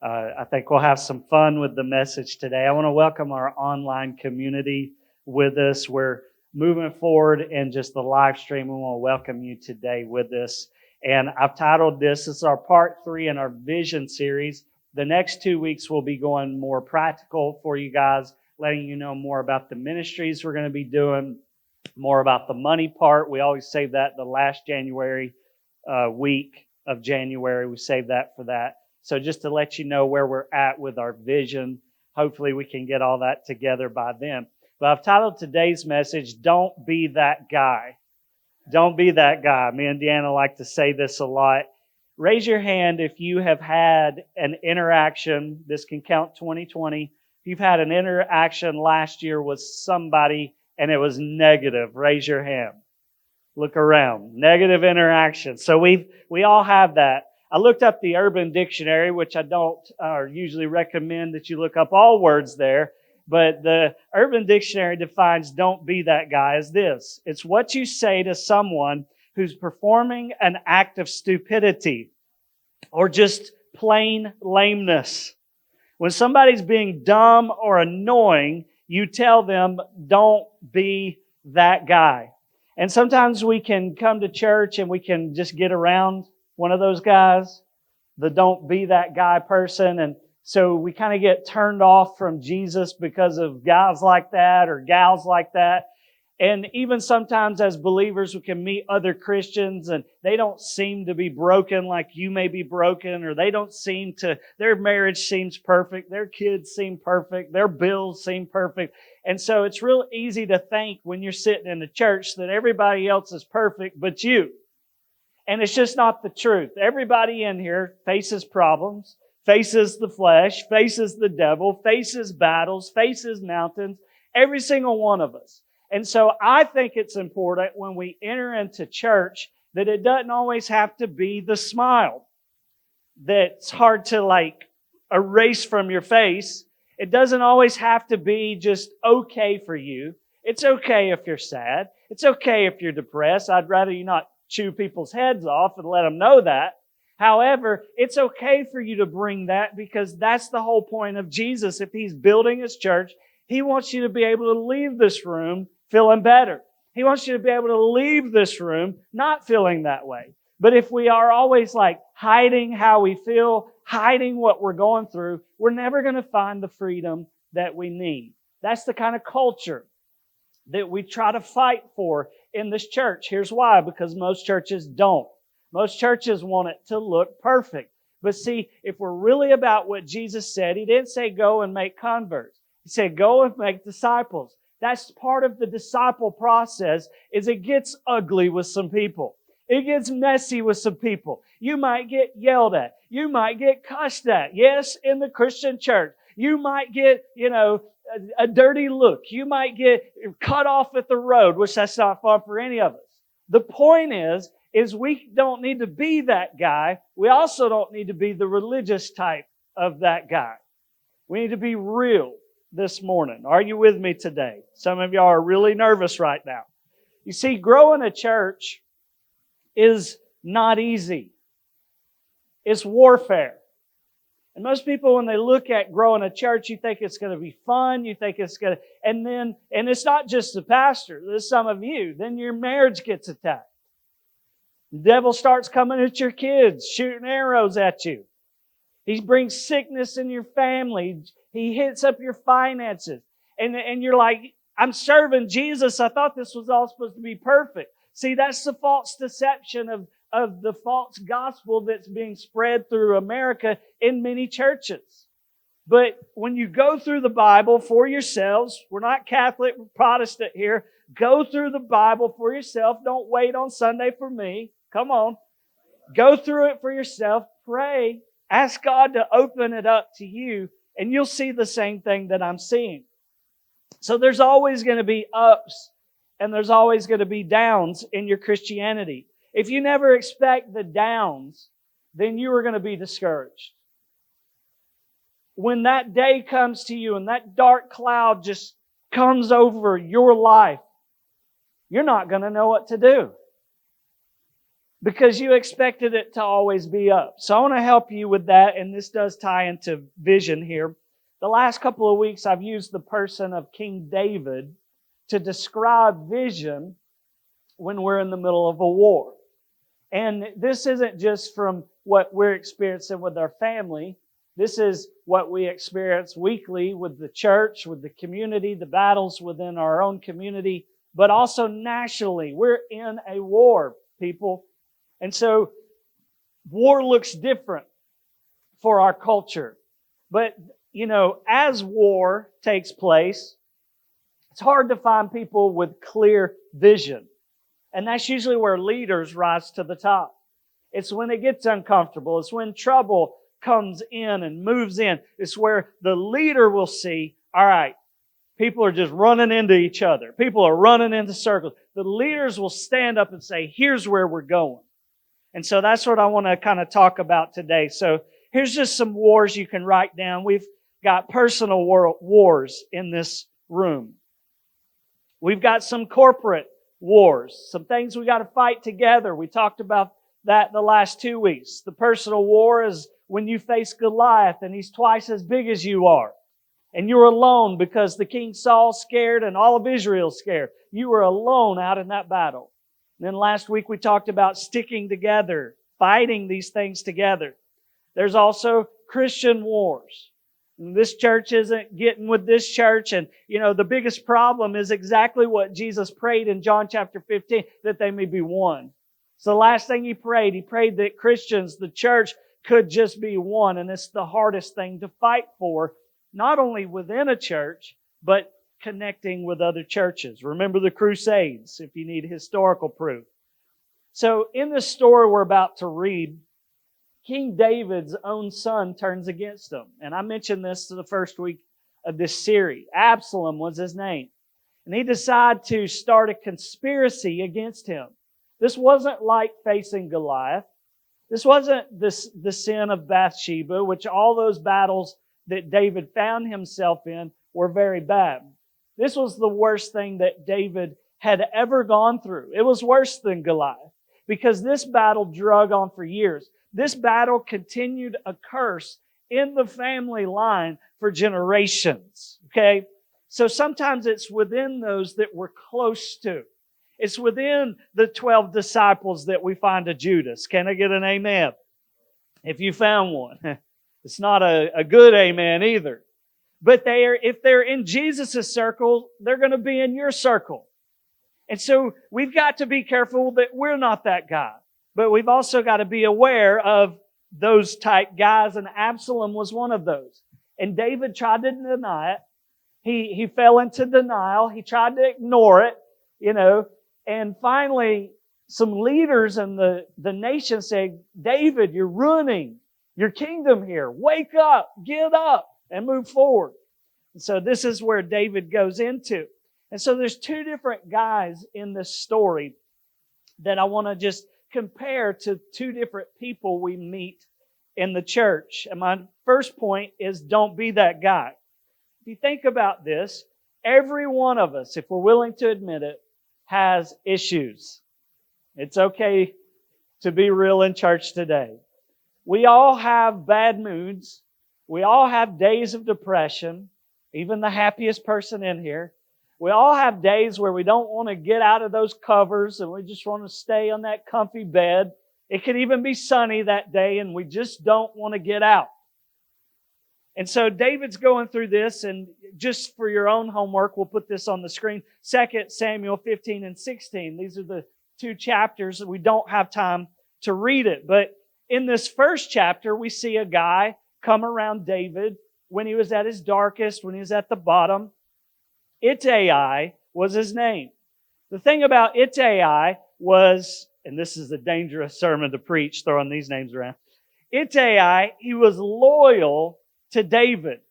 I think we'll have some fun with the message today. I want to welcome our online community with us. We're moving forward in just the live stream. We want to welcome you today with us. And I've titled this is our part 3 in our vision series. The next 2 weeks will be going more practical for you guys, letting you know more about the ministries we're going to be doing, more about the money part. We always save that the last January week of January. We save that for that. So just to let you know where we're at with our vision, hopefully we can get all that together by then. But I've titled today's message, Don't Be That Guy. Don't be that guy. Me and Deanna like to say this a lot. Raise your hand if you have had an interaction. This can count 2020. If you've had an interaction last year with somebody and it was negative, raise your hand. Look around. Negative interaction. So we all have that. I looked up the Urban Dictionary, which I don't usually recommend that you look up all words there. But the Urban Dictionary defines don't be that guy as this. It's what you say to someone who's performing an act of stupidity or just plain lameness. When somebody's being dumb or annoying, you tell them, don't be that guy. And sometimes we can come to church and we can just get around one of those guys, the don't be that guy person. And so we kind of get turned off from Jesus because of guys like that or gals like that. And even sometimes as believers, we can meet other Christians and they don't seem to be broken like you may be broken, or their marriage seems perfect, their kids seem perfect, their bills seem perfect. And so it's real easy to think when you're sitting in the church that everybody else is perfect but you. And it's just not the truth. Everybody in here faces problems, faces the flesh, faces the devil, faces battles, faces mountains, every single one of us. And so I think it's important when we enter into church that it doesn't always have to be the smile that's hard to erase from your face. It doesn't always have to be just okay for you. It's okay if you're sad. It's okay if you're depressed. I'd rather you not chew people's heads off and let them know that. However, it's okay for you to bring that because that's the whole point of Jesus. If He's building His church, He wants you to be able to leave this room feeling better. He wants you to be able to leave this room not feeling that way. But if we are always hiding how we feel, hiding what we're going through, we're never going to find the freedom that we need. That's the kind of culture that we try to fight for in this church. Here's why, because most churches don't. Most churches want it to look perfect. But see, if we're really about what Jesus said, He didn't say go and make converts. He said go and make disciples. That's part of the disciple process, is it gets ugly with some people. It gets messy with some people. You might get yelled at. You might get cussed at. Yes, in the Christian church. You might get, a dirty look. You might get cut off at the road, which that's not fun for any of us. The point is we don't need to be that guy. We also don't need to be the religious type of that guy. We need to be real this morning. Are you with me today? Some of y'all are really nervous right now. You see, growing a church is not easy. It's warfare. And most people, when they look at growing a church, you think it's going to be fun. You think it's going to, and it's not just the pastor. There's some of you. Then your marriage gets attacked. The devil starts coming at your kids, shooting arrows at you. He brings sickness in your family. He hits up your finances. And you're like, I'm serving Jesus. I thought this was all supposed to be perfect. See, that's the false deception of the false gospel that's being spread through America in many churches. But when you go through the Bible for yourselves, we're not Catholic, we're Protestant here. Go through the Bible for yourself. Don't wait on Sunday for me. Come on. Go through it for yourself. Pray. Ask God to open it up to you, and you'll see the same thing that I'm seeing. So there's always going to be ups, and there's always going to be downs in your Christianity. If you never expect the downs, then you are going to be discouraged. When that day comes to you and that dark cloud just comes over your life, you're not going to know what to do. because you expected it to always be up. So I want to help you with that, and this does tie into vision here. The last couple of weeks, I've used the person of King David to describe vision when we're in the middle of a war. And this isn't just from what we're experiencing with our family. This is what we experience weekly with the church, with the community, the battles within our own community, but also nationally. We're in a war, people. And so war looks different for our culture. But, as war takes place, it's hard to find people with clear vision. And that's usually where leaders rise to the top. It's when it gets uncomfortable. It's when trouble comes in and moves in. It's where the leader will see, all right, people are just running into each other. People are running into circles. The leaders will stand up and say, here's where we're going. And so that's what I want to kind of talk about today. So here's just some wars you can write down. We've got personal wars in this room. We've got some corporate wars, some things we got to fight together. We talked about that the last 2 weeks. The personal war is when you face Goliath and he's twice as big as you are. And you're alone because the King Saul's scared and all of Israel's scared. You were alone out in that battle. And then last week we talked about sticking together, fighting these things together. There's also Christian wars. And this church isn't getting with this church. And, the biggest problem is exactly what Jesus prayed in John chapter 15, that they may be one. So the last thing he prayed that Christians, the church, could just be one. And it's the hardest thing to fight for, not only within a church, but connecting with other churches. Remember the Crusades, if you need historical proof. So in this story we're about to read, King David's own son turns against him. And I mentioned this to the first week of this series. Absalom was his name. And he decided to start a conspiracy against him. This wasn't like facing Goliath. This wasn't the sin of Bathsheba, which all those battles that David found himself in were very bad. This was the worst thing that David had ever gone through. It was worse than Goliath because this battle drug on for years. This battle continued a curse in the family line for generations. Okay? So sometimes it's within those that we're close to. It's within the 12 disciples that we find a Judas. Can I get an amen? If you found one. It's not a good amen either. But if they're in Jesus' circle, they're going to be in your circle. And so we've got to be careful that we're not that guy. But we've also got to be aware of those type guys, and Absalom was one of those. And David tried to deny it. He fell into denial. He tried to ignore it, And finally, some leaders in the nation said, David, you're ruining your kingdom here. Wake up, get up, and move forward. And so this is where David goes into. And so there's two different guys in this story that I want to just compare to two different people we meet in the church. And my first point is don't be that guy. If you think about this, every one of us, if we're willing to admit it, has issues. It's okay to be real in church today. We all have bad moods. We all have days of depression, even the happiest person in here. We all have days where we don't want to get out of those covers and we just want to stay on that comfy bed. It could even be sunny that day and we just don't want to get out. And so David's going through this, and just for your own homework, we'll put this on the screen. 2 Samuel 15 and 16. These are the two chapters. We don't have time to read it. But in this first chapter, we see a guy come around David when he was at his darkest, when he was at the bottom. Ittai was his name. The thing about Ittai was, and this is a dangerous sermon to preach, throwing these names around. Ittai, he was loyal to David.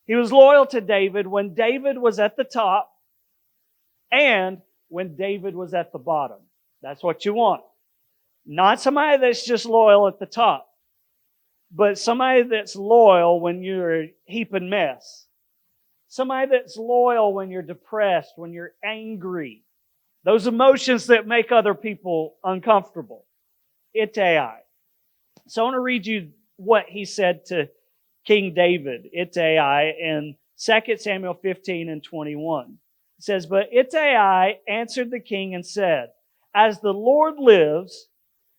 He was loyal to David when David was at the top and when David was at the bottom. That's what you want. Not somebody that's just loyal at the top, but somebody that's loyal when you're a heaping mess. Somebody that's loyal when you're depressed, when you're angry. Those emotions that make other people uncomfortable. Ittai. So I want to read you what he said to King David, Ittai, in 2 Samuel 15 and 21. It says, "But Ittai answered the king and said, As the Lord lives,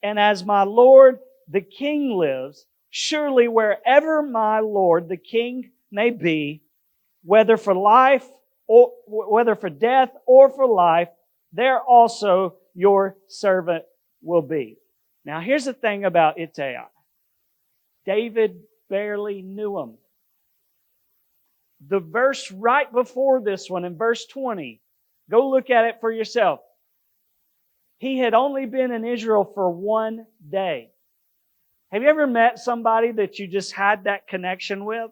and as my lord the king lives, surely wherever my lord the king may be, whether for life or whether for death or for life, there also your servant will be." Now here's the thing about Ittai. David barely knew him. The verse right before this one, in verse 20, go look at it for yourself. He had only been in Israel for one day. Have you ever met somebody that you just had that connection with?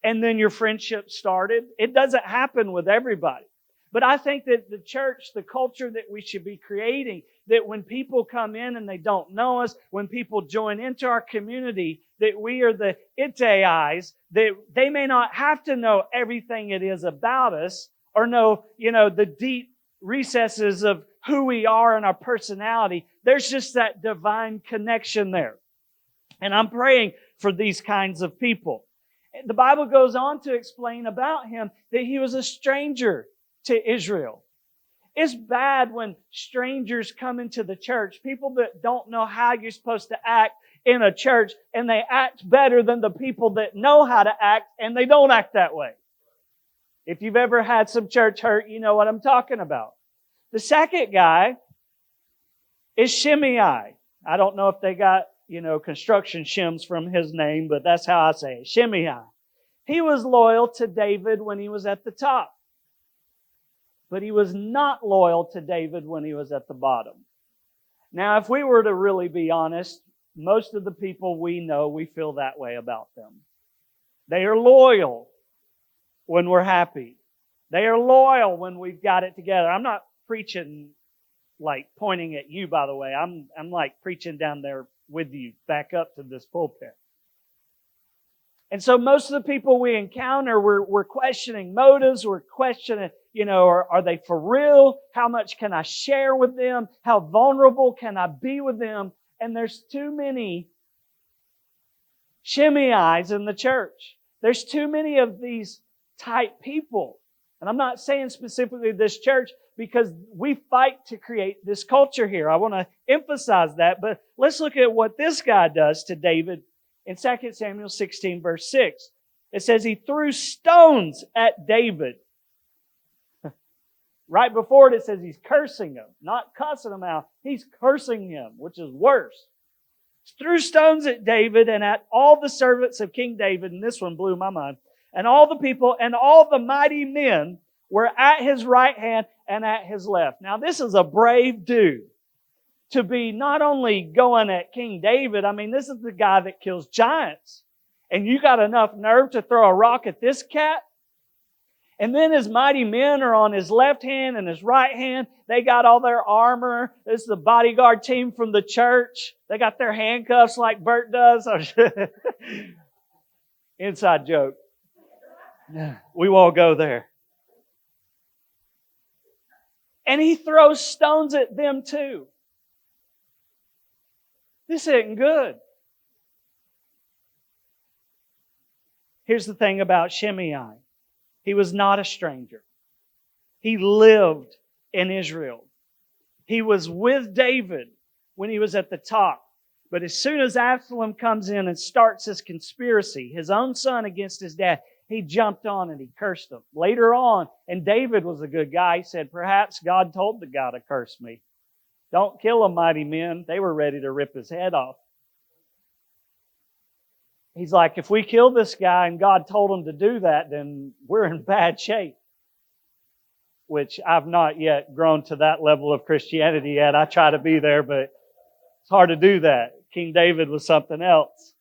And then your friendship started? It doesn't happen with everybody. But I think that the church, the culture that we should be creating, that when people come in and they don't know us, when people join into our community, that we are the Ittai's, that they may not have to know everything it is about us or know, the deep recesses of who we are and our personality. There's just that divine connection there. And I'm praying for these kinds of people. The Bible goes on to explain about him that he was a stranger to Israel. It's bad when strangers come into the church, people that don't know how you're supposed to act in a church, and they act better than the people that know how to act, and they don't act that way. If you've ever had some church hurt, you know what I'm talking about. The second guy is Shimei. I don't know if they got, construction shims from his name, but that's how I say it. Shimei. He was loyal to David when he was at the top. But he was not loyal to David when he was at the bottom. Now, if we were to really be honest, most of the people we know, we feel that way about them. They are loyal when we're happy. They are loyal when we've got it together. I'm not preaching like pointing at you, by the way. I'm like preaching down there with you, back up to this pulpit. And so most of the people we encounter, we're questioning motives, we're questioning, are they for real? How much can I share with them? How vulnerable can I be with them? And there's too many Shimei's in the church. There's too many of these type people. And I'm not saying specifically this church because we fight to create this culture here. I want to emphasize that. But let's look at what this guy does to David in 2 Samuel 16, verse 6. It says he threw stones at David. Right before it says he's cursing him, not cussing him out. He's cursing him, which is worse. He threw stones at David and at all the servants of King David, and this one blew my mind, and all the people and all the mighty men were at his right hand and at his left. Now this is a brave dude to be not only going at King David, this is the guy that kills giants. And you got enough nerve to throw a rock at this cat? And then his mighty men are on his left hand and his right hand. They got all their armor. This is the bodyguard team from the church. They got their handcuffs like Bert does. Inside joke. We won't go there. And he throws stones at them too. This isn't good. Here's the thing about Shimei. He was not a stranger. He lived in Israel. He was with David when he was at the top. But as soon as Absalom comes in and starts his conspiracy, his own son against his dad, he jumped on and he cursed him. Later on, and David was a good guy, he said, perhaps God told the guy to curse me. Don't kill him, mighty men. They were ready to rip his head off. He's like, if we kill this guy and God told him to do that, then we're in bad shape. Which I've not yet grown to that level of Christianity yet. I try to be there, but it's hard to do that. King David was something else.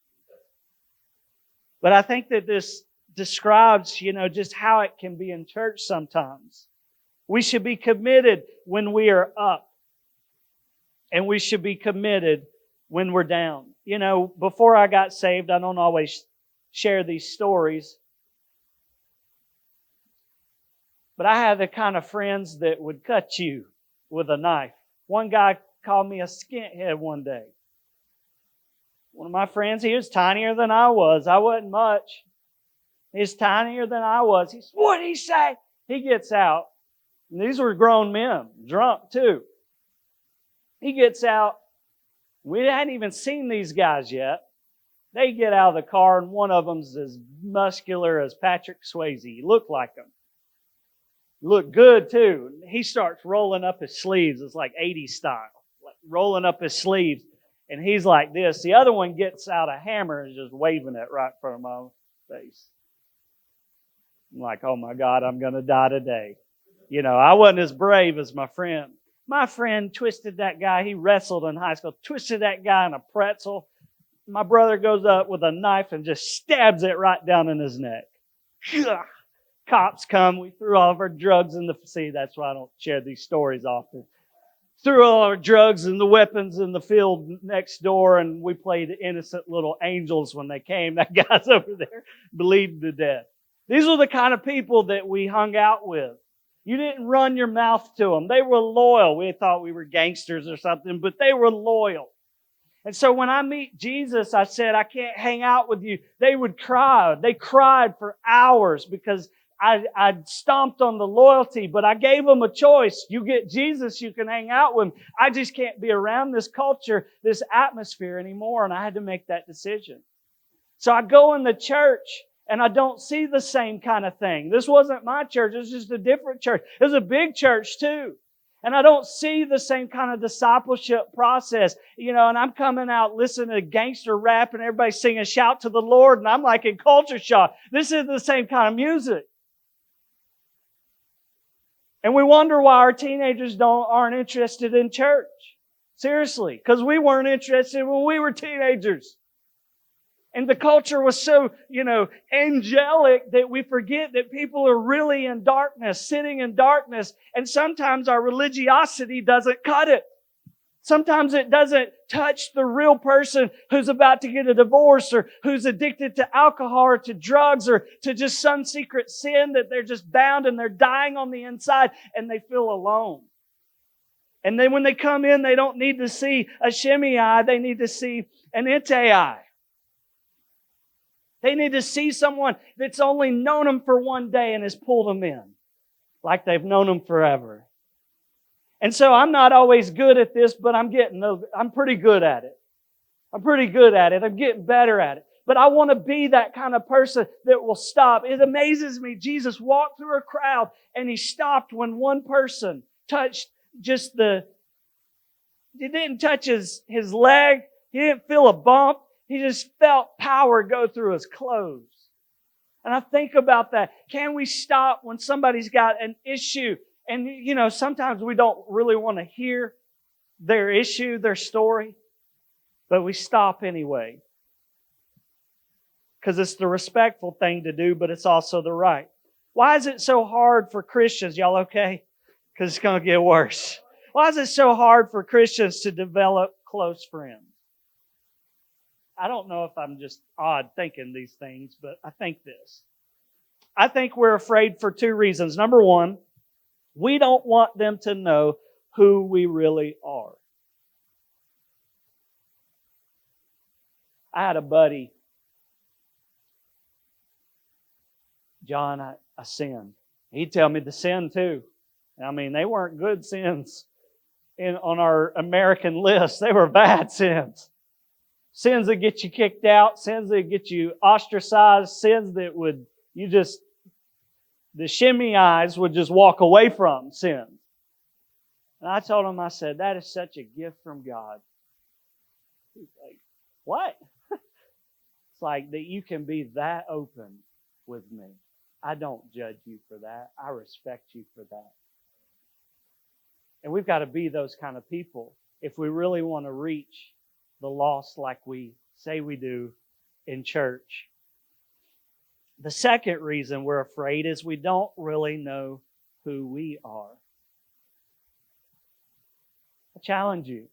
But I think that this describes, just how it can be in church sometimes. We should be committed when we are up. And we should be committed when we're down. Before I got saved, I don't always share these stories. But I had the kind of friends that would cut you with a knife. One guy called me a skinhead one day. One of my friends, he was tinier than I was. I wasn't much. He was tinier than I was. He said, "What'd he say?" He gets out. And these were grown men, drunk too. He gets out. We hadn't even seen these guys yet. They get out of the car, and one of them's as muscular as Patrick Swayze. He looked like him. He looked good too. He starts rolling up his sleeves. It's like 80s style. Like rolling up his sleeves. And he's like this. The other one gets out a hammer and is just waving it right in front of my face. I'm like, oh my God, I'm going to die today. You know, I wasn't as brave as my friend. My friend twisted that guy. He wrestled in high school. Twisted that guy in a pretzel. My brother goes up with a knife and just stabs it right down in his neck. Cops come. We threw all of our drugs in the... See, that's why I don't share these stories often. Threw all our drugs and the weapons in the field next door, and we played innocent little angels when they came. That guy's over there bleeding to death. These were the kind of people that we hung out with. You didn't run your mouth to them. They were loyal. We thought we were gangsters or something, but they were loyal. And so when I meet Jesus, I said, I can't hang out with you. They would cry. They cried for hours because I stomped on the loyalty, but I gave them a choice. You get Jesus, you can hang out with him. I just can't be around this culture, this atmosphere anymore, and I had to make that decision. So I go in the church, and I don't see the same kind of thing. This wasn't my church. It was just a different church. It was a big church too. And I don't see the same kind of discipleship process. You know, and I'm coming out listening to gangster rap and everybody singing Shout to the Lord, and I'm like in culture shock. This isn't the same kind of music. And we wonder why our teenagers aren't interested in church. Seriously, because we weren't interested when we were teenagers. And the culture was so, angelic that we forget that people are really in darkness, sitting in darkness. And sometimes our religiosity doesn't cut it. Sometimes it doesn't touch the real person who's about to get a divorce or who's addicted to alcohol or to drugs or to just some secret sin that they're just bound and they're dying on the inside and they feel alone. And then when they come in, they don't need to see a Shimei, they need to see an Ittai. They need to see someone that's only known them for one day and has pulled them in like they've known them forever. And so I'm not always good at this, but I'm pretty good at it. I'm getting better at it. But I want to be that kind of person that will stop. It amazes me. Jesus walked through a crowd and he stopped when one person touched he didn't touch his leg. He didn't feel a bump. He just felt power go through his clothes. And I think about that. Can we stop when somebody's got an issue? And, sometimes we don't really want to hear their issue, their story, but we stop anyway. Because it's the respectful thing to do, but it's also the right. Why is it so hard for Christians? Y'all okay? Because it's going to get worse. Why is it so hard for Christians to develop close friends? I don't know if I'm just odd thinking these things, but I think this. I think we're afraid for two reasons. Number one, we don't want them to know who we really are. I had a buddy, John, I sinned. He'd tell me to sin too. I mean, they weren't good sins on our American list. They were bad sins. Sins that get you kicked out, sins that get you ostracized, sins that the Shimei's would just walk away from sin. And I told him, I said, that is such a gift from God. He's like, what? It's like that you can be that open with me. I don't judge you for that. I respect you for that. And we've got to be those kind of people if we really want to reach the lost like we say we do in church. The second reason we're afraid is we don't really know who we are. I challenge you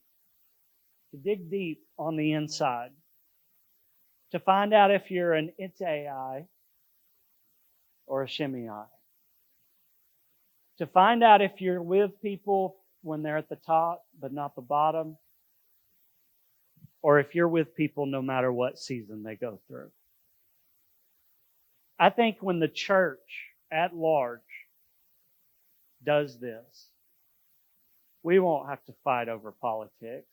to dig deep on the inside, to find out if you're an Ittai or a Shimei. To find out if you're with people when they're at the top, but not the bottom, or if you're with people no matter what season they go through. I think when the church at large does this, we won't have to fight over politics.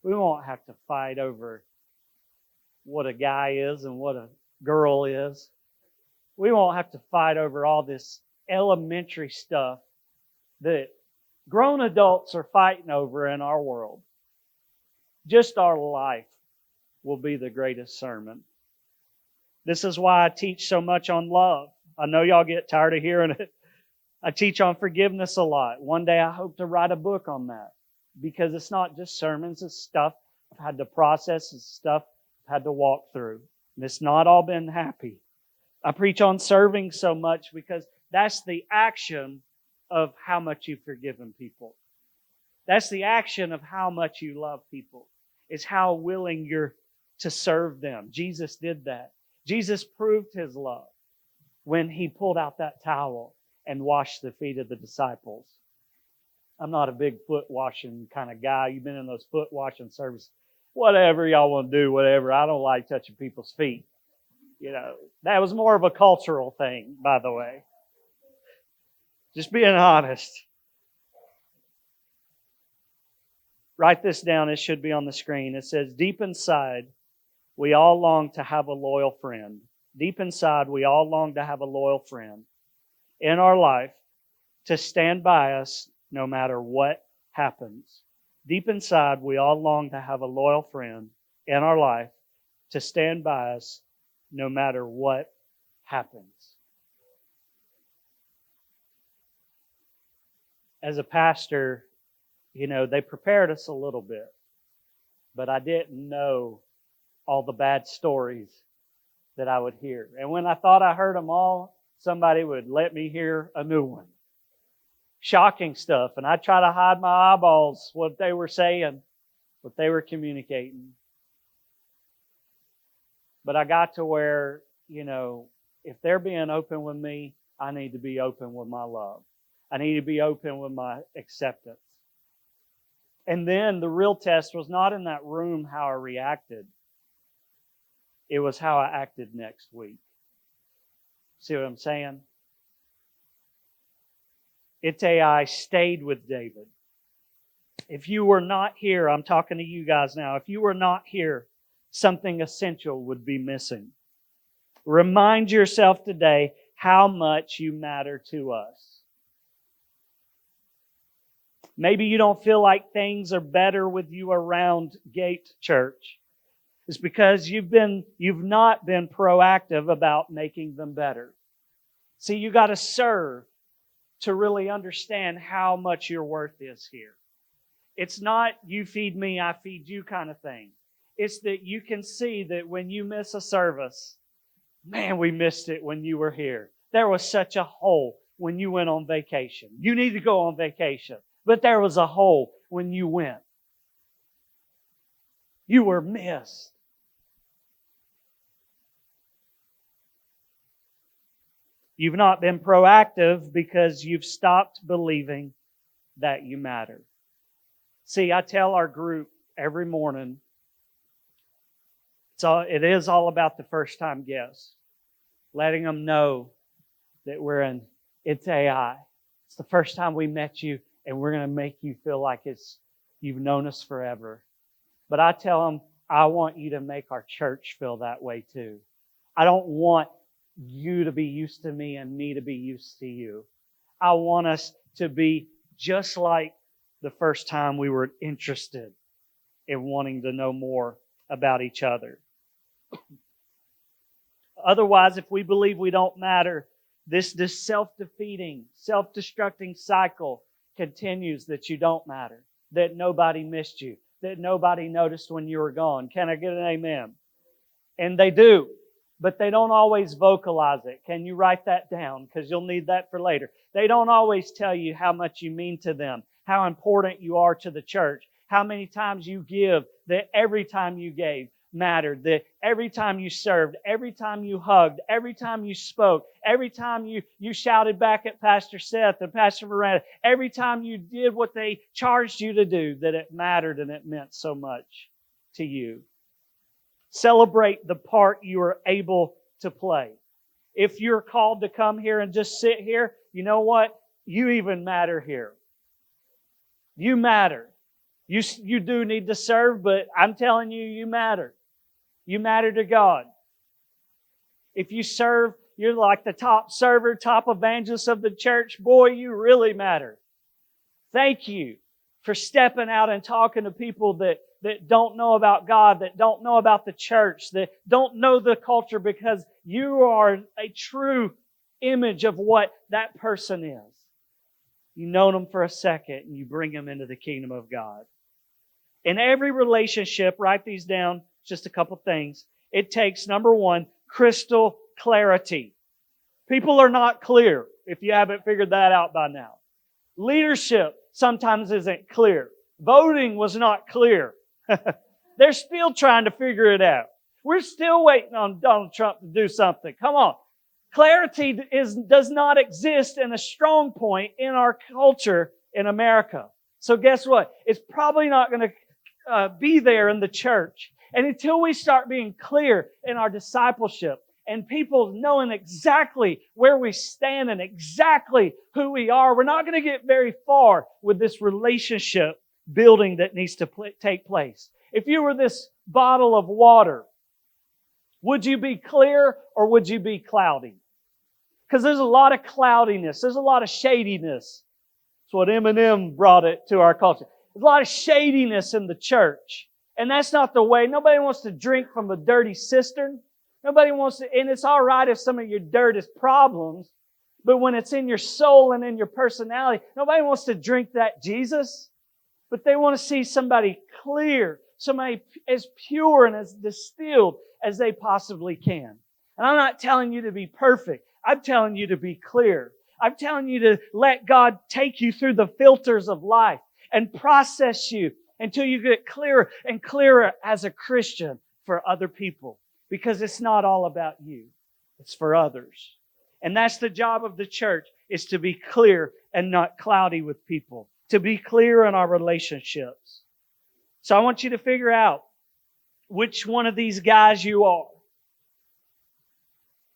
We won't have to fight over what a guy is and what a girl is. We won't have to fight over all this elementary stuff that grown adults are fighting over in our world. Just our life will be the greatest sermon. This is why I teach so much on love. I know y'all get tired of hearing it. I teach on forgiveness a lot. One day I hope to write a book on that, because it's not just sermons, it's stuff I've had to process, it's stuff I've had to walk through. And it's not all been happy. I preach on serving so much because that's the action of how much you've forgiven people. That's the action of how much you love people. It's how willing you're to serve them. Jesus did that. Jesus proved His love when He pulled out that towel and washed the feet of the disciples. I'm not a big foot washing kind of guy. You've been in those foot washing services. Whatever y'all want to do, whatever. I don't like touching people's feet. That was more of a cultural thing, by the way. Just being honest. Write this down. It should be on the screen. It says, deep inside, we all long to have a loyal friend. Deep inside, we all long to have a loyal friend in our life to stand by us no matter what happens. Deep inside, we all long to have a loyal friend in our life to stand by us no matter what happens. As a pastor, they prepared us a little bit, but I didn't know all the bad stories that I would hear. And when I thought I heard them all, somebody would let me hear a new one. Shocking stuff. And I try to hide my eyeballs, what they were saying, what they were communicating. But I got to where, if they're being open with me, I need to be open with my love. I need to be open with my acceptance. And then the real test was not in that room how I reacted. It was how I acted next week. See what I'm saying? Ittai stayed with David. If you were not here, I'm talking to you guys now, if you were not here, something essential would be missing. Remind yourself today how much you matter to us. Maybe you don't feel like things are better with you around Gate Church. It's because you've not been proactive about making them better. See, you got to serve to really understand how much your worth is here. It's not you feed me, I feed you kind of thing. It's that you can see that when you miss a service, man, we missed it when you were here. There was such a hole when you went on vacation. You need to go on vacation. But there was a hole when you went. You were missed. You've not been proactive because you've stopped believing that you matter. See, I tell our group every morning, it is all about the first-time guests. Letting them know that it's AI. It's the first time we met you, and we're going to make you feel like you've known us forever. But I tell them, I want you to make our church feel that way too. I don't want you to be used to me and me to be used to you. I want us to be just like the first time we were interested in wanting to know more about each other. Otherwise, if we believe we don't matter, this self-defeating, self-destructing cycle continues that you don't matter, that nobody missed you, that nobody noticed when you were gone. Can I get an amen? And they do, but they don't always vocalize it. Can you write that down? Because you'll need that for later. They don't always tell you how much you mean to them, how important you are to the church, how many times you give, that every time you gave. mattered. That every time you served, every time you hugged, every time you spoke, every time you shouted back at Pastor Seth and Pastor Miranda, every time you did what they charged you to do, that it mattered and it meant so much to you. Celebrate the part you are able to play. If you're called to come here and just sit here, you know what? You even matter here. You matter. You do need to serve, but I'm telling you, you matter. You matter to God. If you serve, you're like the top server, top evangelist of the church. Boy, you really matter. Thank you for stepping out and talking to people that don't know about God, that don't know about the church, that don't know the culture, because you are a true image of what that person is. You know them for a second and you bring them into the kingdom of God. In every relationship, write these down, just a couple things. It takes, number one, crystal clarity. People are not clear, if you haven't figured that out by now. Leadership sometimes isn't clear. Voting was not clear. They're still trying to figure it out. We're still waiting on Donald Trump to do something. Come on. Clarity does not exist in a strong point in our culture in America. So guess what? It's probably not going to be there in the church. And until we start being clear in our discipleship and people knowing exactly where we stand and exactly who we are, we're not going to get very far with this relationship building that needs to take place. If you were this bottle of water, would you be clear or would you be cloudy? Because there's a lot of cloudiness. There's a lot of shadiness. That's what Eminem brought it to our culture. There's a lot of shadiness in the church. And that's not the way. Nobody wants to drink from a dirty cistern. Nobody wants to, and it's all right if some of your dirt is problems, but when it's in your soul and in your personality, nobody wants to drink that Jesus. But they want to see somebody clear, somebody as pure and as distilled as they possibly can. And I'm not telling you to be perfect. I'm telling you to be clear. I'm telling you to let God take you through the filters of life and process you until you get clearer and clearer as a Christian for other people. Because it's not all about you. It's for others. And that's the job of the church, is to be clear and not cloudy with people. To be clear in our relationships. So I want you to figure out which one of these guys you are.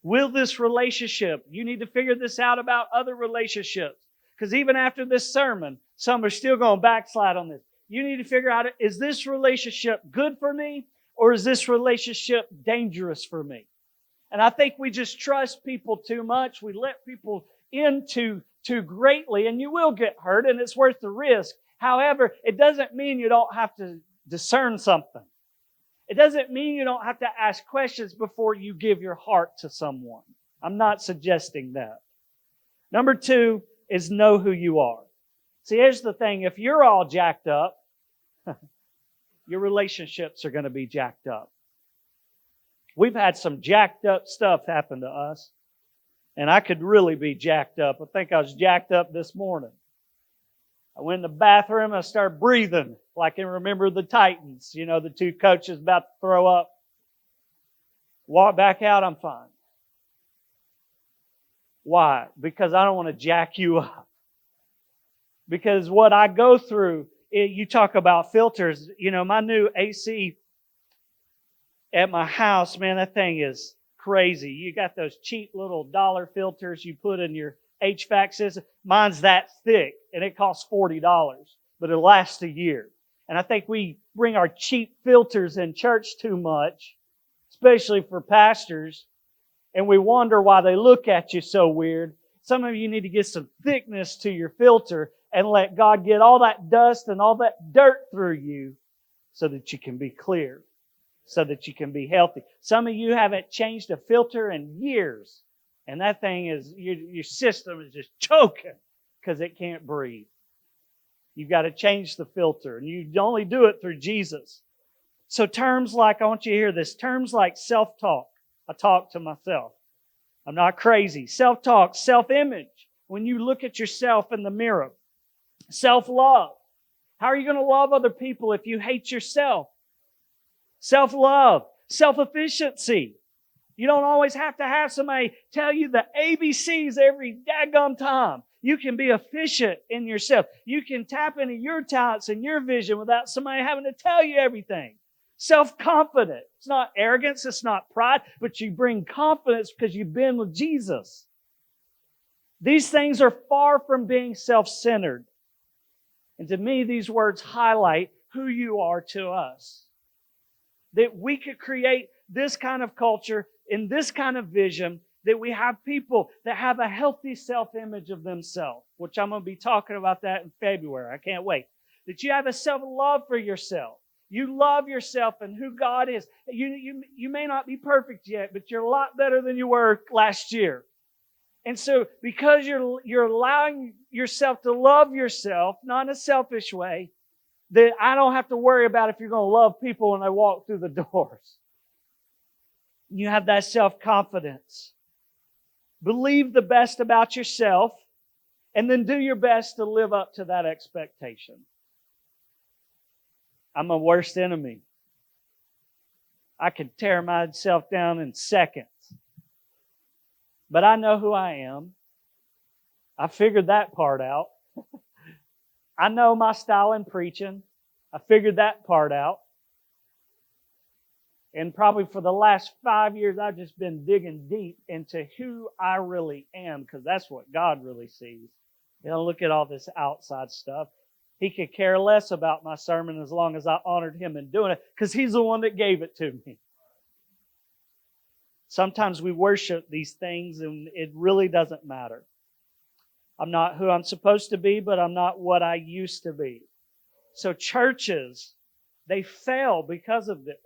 Will this relationship, you need to figure this out about other relationships. Because even after this sermon, some are still going to backslide on this. You need to figure out, is this relationship good for me? Or is this relationship dangerous for me? And I think we just trust people too much. We let people in too greatly, and you will get hurt, and it's worth the risk. However, it doesn't mean you don't have to discern something. It doesn't mean you don't have to ask questions before you give your heart to someone. I'm not suggesting that. Number two is know who you are. See, here's the thing. If you're all jacked up, your relationships are going to be jacked up. We've had some jacked up stuff happen to us, and I could really be jacked up. I think I was jacked up this morning. I went in the bathroom and I started breathing like in Remember the Titans. You know, the two coaches about to throw up. Walk back out, I'm fine. Why? Because I don't want to jack you up. Because what I go through, you talk about filters. You know, my new AC at my house, man, that thing is crazy. You got those cheap little dollar filters you put in your HVAC system. Mine's that thick, and it costs $40, but it lasts a year. And I think we bring our cheap filters in church too much, especially for pastors, and we wonder why they look at you so weird. Some of you need to get some thickness to your filter and let God get all that dust and all that dirt through you so that you can be clear, so that you can be healthy. Some of you haven't changed a filter in years, and that thing is, your system is just choking because it can't breathe. You've got to change the filter, and you only do it through Jesus. So terms like, I want you to hear this, terms like self-talk. I talk to myself. I'm not crazy. Self-talk, self-image. When you look at yourself in the mirror. Self-love. How are you going to love other people if you hate yourself? Self-love, self-efficiency. You don't always have to have somebody tell you the ABCs every daggum time. You can be efficient in yourself. You can tap into your talents and your vision without somebody having to tell you everything. Self-confident. It's not arrogance, it's not pride, but you bring confidence because you've been with Jesus. These things are far from being self-centered. And to me, these words highlight who you are to us. That we could create this kind of culture in this kind of vision, that we have people that have a healthy self-image of themselves, which I'm going to be talking about that in February. I can't wait. That you have a self-love for yourself. You love yourself and who God is. You may not be perfect yet, but you're a lot better than you were last year. And so because you're allowing yourself to love yourself, not in a selfish way, that I don't have to worry about if you're going to love people when they walk through the doors. You have that self-confidence. Believe the best about yourself, and then do your best to live up to that expectation. I'm my worst enemy. I could tear myself down in seconds. But I know who I am. I figured that part out. I know my style in preaching. I figured that part out. And probably for the last 5 years, I've just been digging deep into who I really am, because that's what God really sees. You don't look at all this outside stuff. He could care less about my sermon as long as I honored Him in doing it, because He's the one that gave it to me. Sometimes we worship these things and it really doesn't matter. I'm not who I'm supposed to be, but I'm not what I used to be. So churches, they fail because of this.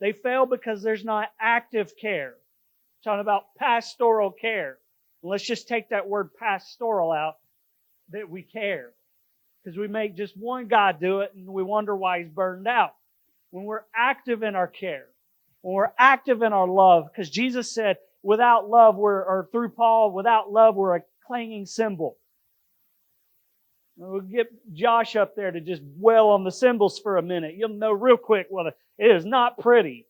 They fail because there's not active care. I'm talking about pastoral care. Let's just take that word pastoral out, that we care. Because we make just one guy do it and we wonder why he's burned out. When we're active in our care, when we're active in our love, because Jesus said, without love, through Paul, without love, we're a clanging cymbal. We'll get Josh up there to just dwell on the cymbals for a minute. You'll know real quick, well, it is not pretty.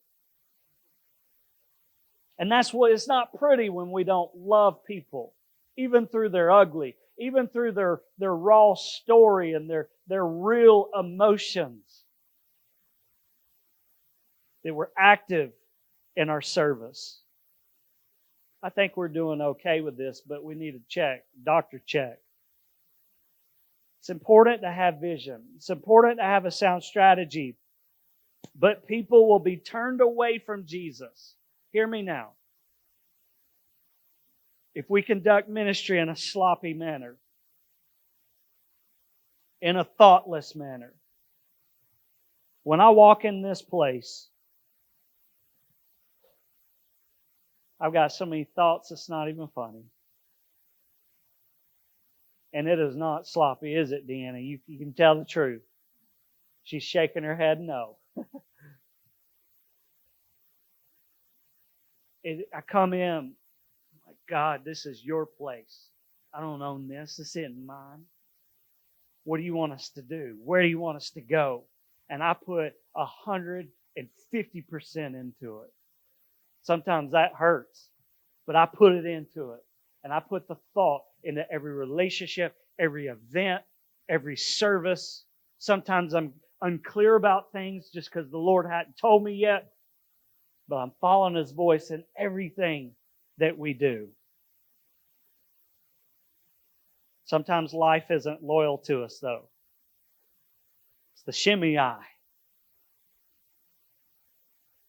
And that's what, it's not pretty when we don't love people, even through their ugly, even through their raw story and their real emotions. That we're active in our service. I think we're doing okay with this, but we need a check, doctor check. It's important to have vision. It's important to have a sound strategy. But people will be turned away from Jesus. Hear me now. If we conduct ministry in a sloppy manner, in a thoughtless manner. When I walk in this place, I've got so many thoughts, it's not even funny. And it is not sloppy, is it, Deanna? You can tell the truth. She's shaking her head no. I come in, like, God, this is your place. I don't own this. This isn't mine. What do you want us to do? Where do you want us to go? And I put 150% into it. Sometimes that hurts, but I put it into it. And I put the thought into every relationship, every event, every service. Sometimes I'm unclear about things just because the Lord hadn't told me yet, but I'm following His voice in everything that we do. Sometimes life isn't loyal to us, though. It's the shimmy eye.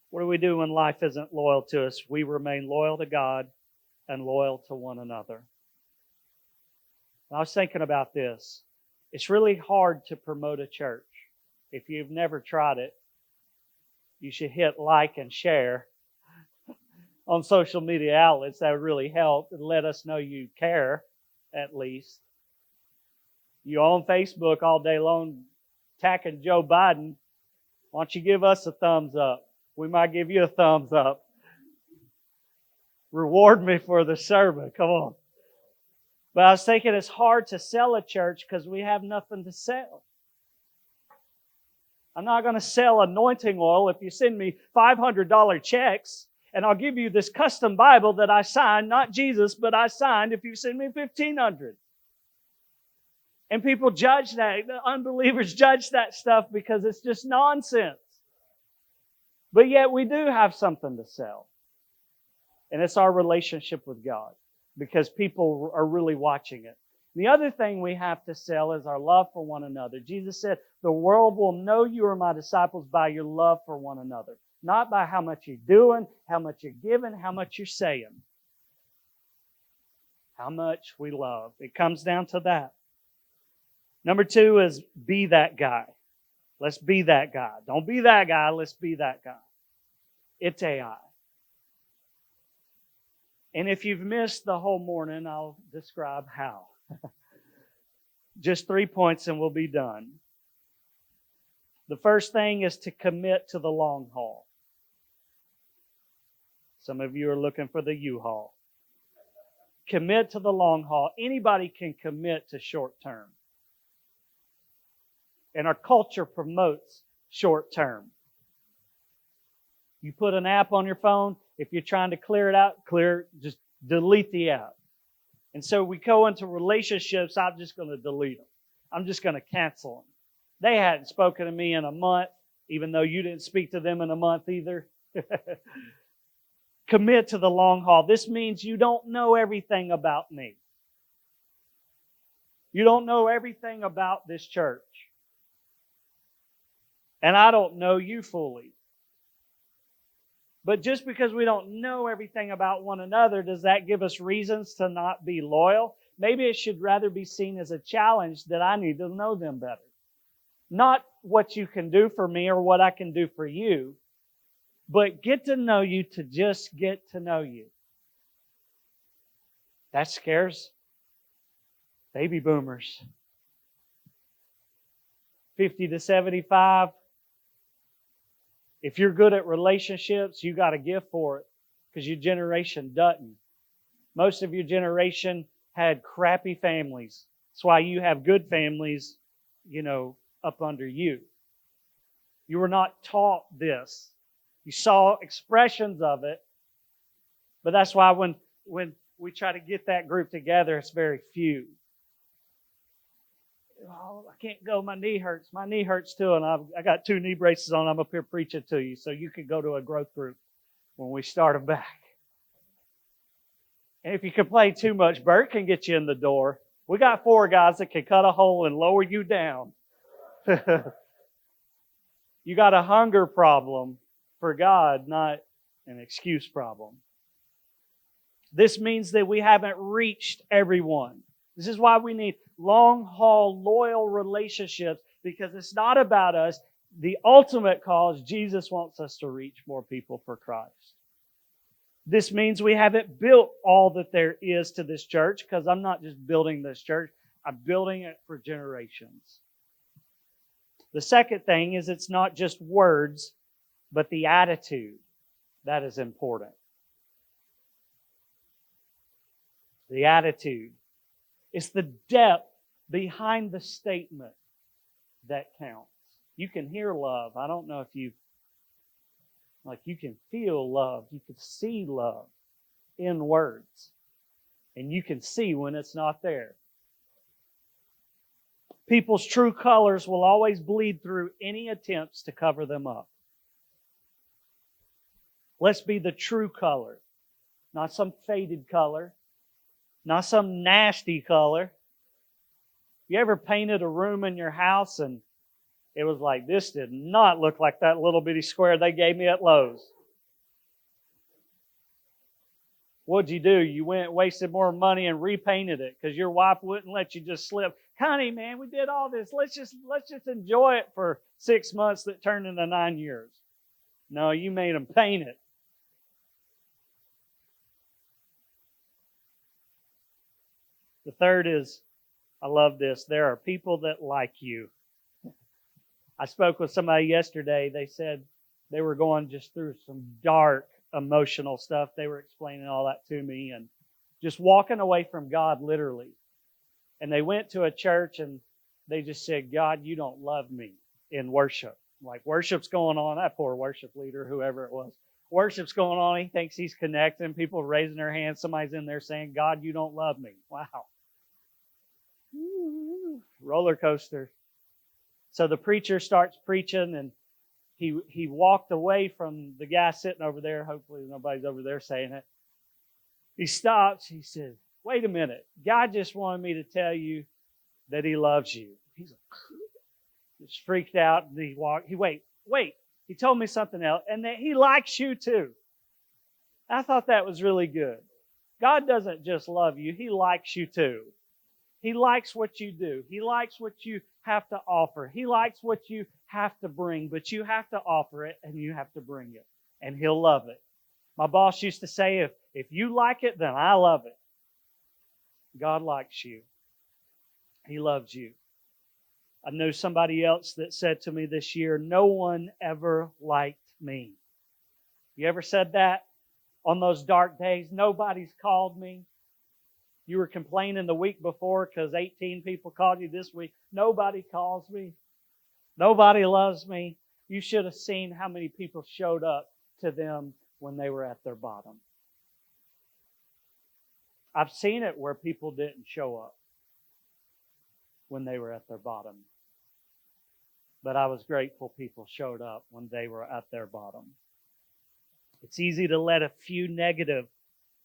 What do we do when life isn't loyal to us? We remain loyal to God and loyal to one another. And I was thinking about this. It's really hard to promote a church. If you've never tried it, you should hit like and share on social media outlets. That would really help and let us know you care, at least. You on Facebook all day long attacking Joe Biden. Why don't you give us a thumbs up? We might give you a thumbs up. Reward me for the sermon. Come on. But I was thinking it's hard to sell a church because we have nothing to sell. I'm not going to sell anointing oil if you send me $500 checks, and I'll give you this custom Bible that I signed, not Jesus, but I signed if you send me $1,500. And people judge that. The unbelievers judge that stuff because it's just nonsense. But yet we do have something to sell. And it's our relationship with God, because people are really watching it. The other thing we have to sell is our love for one another. Jesus said, the world will know you are my disciples by your love for one another. Not by how much you're doing, how much you're giving, how much you're saying. How much we love. It comes down to that. Number 2 is be that guy. Let's be that guy. Don't be that guy, let's be that guy. It's AI. And if you've missed the whole morning, I'll describe how. Just 3 points and we'll be done. The first thing is to commit to the long haul. Some of you are looking for the U-Haul. Commit to the long haul. Anybody can commit to short term. And our culture promotes short term. You put an app on your phone, if you're trying to clear it out, just delete the app. And so we go into relationships, I'm just going to delete them. I'm just going to cancel them. They hadn't spoken to me in a month, even though you didn't speak to them in a month either. Commit to the long haul. This means you don't know everything about me. You don't know everything about this church. And I don't know you fully. But just because we don't know everything about one another, does that give us reasons to not be loyal? Maybe it should rather be seen as a challenge that I need to know them better. Not what you can do for me or what I can do for you, but get to know you to just get to know you. That scares baby boomers. 50 to 75. If you're good at relationships, you got a gift for it, because your generation doesn't. Most of your generation had crappy families. That's why you have good families, up under you. You were not taught this. You saw expressions of it, but that's why when we try to get that group together, it's very few. Oh, I can't go. My knee hurts. My knee hurts too, and I got 2 knee braces on. I'm up here preaching to you, so you could go to a growth group when we start them back. And if you complain too much, Bert can get you in the door. We got 4 guys that can cut a hole and lower you down. You got a hunger problem for God, not an excuse problem. This means that we haven't reached everyone. This is why we need long-haul, loyal relationships, because it's not about us. The ultimate cause, Jesus wants us to reach more people for Christ. This means we haven't built all that there is to this church, because I'm not just building this church, I'm building it for generations. The second thing is it's not just words, but the attitude that is important. The attitude. It's the depth behind the statement that counts. You can hear love. I don't know if you can feel love. You can see love in words. And you can see when it's not there. People's true colors will always bleed through any attempts to cover them up. Let's be the true color, not some faded color, not some nasty color. You ever painted a room in your house and it was like, this did not look like that little bitty square they gave me at Lowe's? What'd you do? You went and wasted more money and repainted it because your wife wouldn't let you just slip. Honey, man, we did all this. Let's just enjoy it for 6 months that turned into 9 years. No, you made them paint it. The third is, I love this, there are people that like you. I spoke with somebody yesterday. They said they were going just through some dark emotional stuff. They were explaining all that to me and just walking away from God literally. And they went to a church and they just said, God, you don't love me in worship. Like worship's going on. That poor worship leader, whoever it was. Worship's going on. He thinks he's connecting. People raising their hands. Somebody's in there saying, God, you don't love me. Wow. Roller coaster. So the preacher starts preaching, and he walked away from the guy sitting over there. Hopefully nobody's over there saying it. He stops. He says, wait a minute. God just wanted me to tell you that he loves you. He's like, just freaked out. And he walked. Wait. He told me something else. And that he likes you too. I thought that was really good. God doesn't just love you. He likes you too. He likes what you do. He likes what you have to offer. He likes what you have to bring, but you have to offer it and you have to bring it. And he'll love it. My boss used to say, if you like it, then I love it. God likes you. He loves you. I know somebody else that said to me this year, no one ever liked me. You ever said that? On those dark days, nobody's called me. You were complaining the week before because 18 people called you this week. Nobody calls me. Nobody loves me. You should have seen how many people showed up to them when they were at their bottom. I've seen it where people didn't show up when they were at their bottom. But I was grateful people showed up when they were at their bottom. It's easy to let a few negative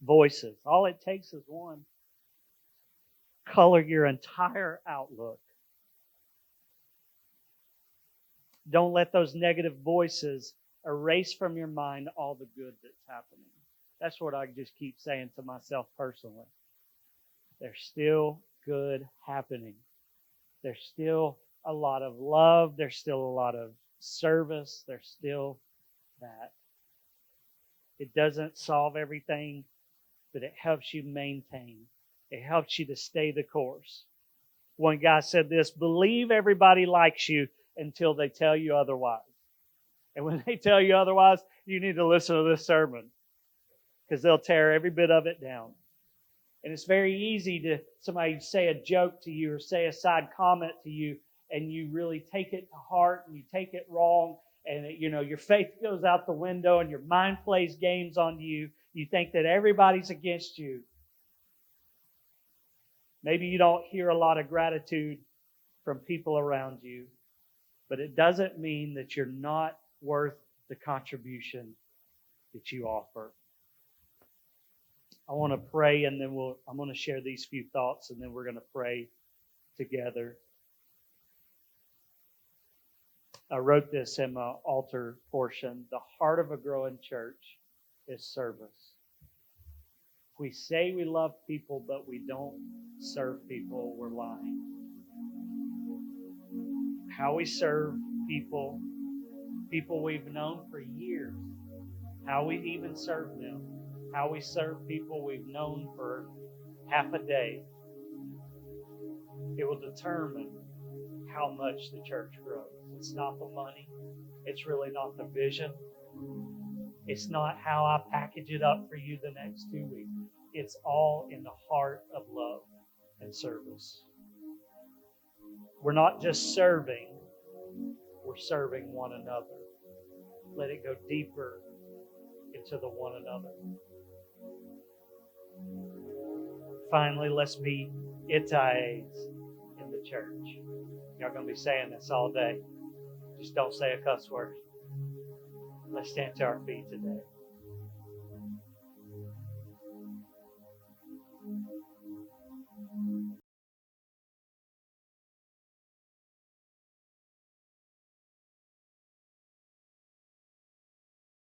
voices, all it takes is one, color your entire outlook. Don't let those negative voices erase from your mind all the good that's happening. That's what I just keep saying to myself personally. There's still good happening. There's still a lot of love. There's still a lot of service. There's still that. It doesn't solve everything, but it helps you maintain. It helps you to stay the course. One guy said this, believe everybody likes you until they tell you otherwise. And when they tell you otherwise, you need to listen to this sermon because they'll tear every bit of it down. And it's very easy to somebody say a joke to you or say a side comment to you, and you really take it to heart and you take it wrong, and your faith goes out the window and your mind plays games on you. You think that everybody's against you. Maybe you don't hear a lot of gratitude from people around you, but it doesn't mean that you're not worth the contribution that you offer. I want to pray, and then I'm going to share these few thoughts, and then we're going to pray together. I wrote this in my altar portion. The heart of a growing church is service. If we say we love people, but we don't serve people, we're lying. How we serve people we've known for years, how we even serve them, how we serve people we've known for half a day, it will determine how much the church grows. It's not the money. It's really not the vision. It's not how I package it up for you the next 2 weeks. It's all in the heart of love and service. We're not just serving, we're serving one another. Let it go deeper into the one another. Finally, let's be Itai's in the church. Y'all going to be saying this all day. Just don't say a cuss word. Let's stand to our feet today.